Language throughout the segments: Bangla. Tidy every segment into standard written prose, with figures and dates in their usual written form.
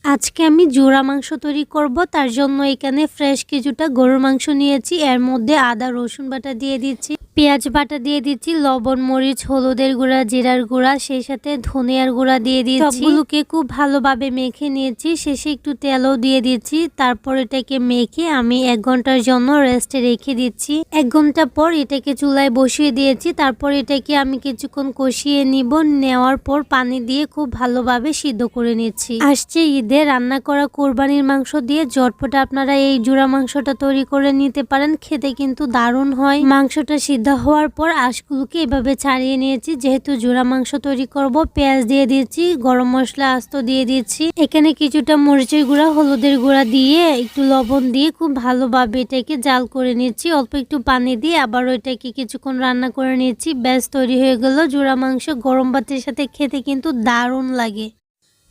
আজকে আমি জোড়া মাংস তৈরি করব। তার জন্য এখানে ফ্রেশ কিছুটা গরুর মাংস নিয়েছি। এর মধ্যে আদা রসুন বাটা দিয়ে দিচ্ছি, পেঁয়াজ বাটা দিয়ে দিচ্ছি, লবণ মরিচ হলুদের গুঁড়া জিরার গুঁড়া, সেই সাথে ধনিয়ার গুঁড়া দিয়ে দিচ্ছি। সবগুলোকে খুব ভালোভাবে মেখে নিয়েছি। শেষে একটু তেলও দিয়ে দিচ্ছি। তারপর এটাকে মেখে আমি 1 ঘন্টার জন্য রেস্টে রেখে দিচ্ছি। 1 ঘন্টা পর এটাকে চুলায় বসিয়ে দিয়েছি। তারপর এটাকে আমি কিছুক্ষণ কষিয়ে নিব। নেওয়ার পর পানি দিয়ে খুব ভালোভাবে সিদ্ধ করে নিচ্ছি। আসছে ঈদে রান্না করা কোরবানির মাংস দিয়ে ঝটপট আপনারা এই জোড়া মাংসটা তৈরি করে নিতে পারেন। খেতে কিন্তু দারুণ হয়। মাংসটা সিদ্ধ হওয়ার পর আঁশগুলোকে এভাবে ছাড়িয়ে নিয়েছি। যেহেতু জোড়া মাংস তৈরি করব, পেঁয়াজ দিয়ে দিচ্ছি, গরম মশলা আস্ত দিয়ে দিচ্ছি। এখানে কিছুটা মরিচের গুঁড়া হলুদের গুঁড়া দিয়ে একটু লবণ দিয়ে খুব ভালোভাবে এটাকে জাল করে নিচ্ছি। অল্প একটু পানি দিয়ে আবারও এটাকে কিছুক্ষণ রান্না করে নিচ্ছি। ব্যাস তৈরি হয়ে গেল জোড়া মাংস। গরম ভাতের সাথে খেতে কিন্তু দারুণ লাগে।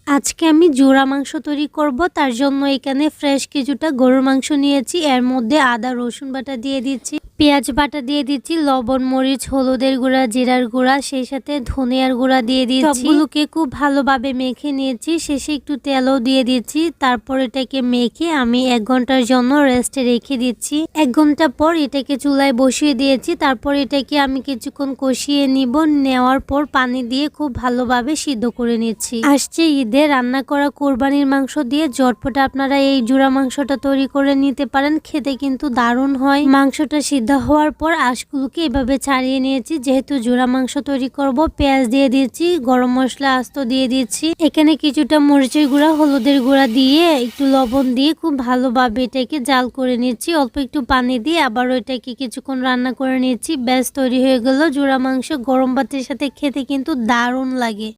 আজকে আমি জোড়া মাংস তৈরি করব। তার জন্য এখানে ফ্রেশ কিছুটা গরুর মাংস নিয়েছি। এর মধ্যে আদা রসুন বাটা দিয়ে দিচ্ছি, পেঁয়াজ বাটা দিয়ে দিচ্ছি, লবণ মরিচ হলুদের গুঁড়া জিরার গুঁড়া, সেই সাথে ধনিয়ার গুঁড়া দিয়ে দিচ্ছি। সবগুলোকে খুব ভালোভাবে মেখে নিয়েছি। শেষে একটু তেলও দিয়ে দিচ্ছি। তারপর এটাকে মেখে আমি 1 ঘন্টার জন্য রেস্টে রেখে দিচ্ছি। 1 ঘন্টা পর এটাকে চুলায় বসিয়ে দিয়েছি। তারপর এটাকে আমি কিছুক্ষণ কষিয়ে নিব। নেওয়ার পর পানি দিয়ে খুব ভালোভাবে সিদ্ধ করে নিচ্ছি। আসছে ঈদে রান্না করা কোরবানির মাংস দিয়ে ঝটপট আপনারা এই জোড়া মাংসটা তৈরি করে নিতে পারেন। খেতে কিন্তু দারুণ হয়। মাংসটা সিদ্ধ হওয়ার পর আঁশগুলোকে এভাবে ছাড়িয়ে নিয়েছি। যেহেতু জোড়া মাংস তৈরি করব, পেঁয়াজ দিয়ে দিচ্ছি, গরম মশলা আস্ত দিয়ে দিচ্ছি। এখানে কিছুটা মরিচের গুঁড়া হলুদের গুঁড়া দিয়ে একটু লবণ দিয়ে খুব ভালোভাবে এটাকে জাল করে নিচ্ছি। অল্প একটু পানি দিয়ে আবারও এটাকে কিছুক্ষণ রান্না করে নিচ্ছি। ব্যাস তৈরি হয়ে গেল জোড়া মাংস। গরম ভাতের সাথে খেতে কিন্তু দারুণ লাগে।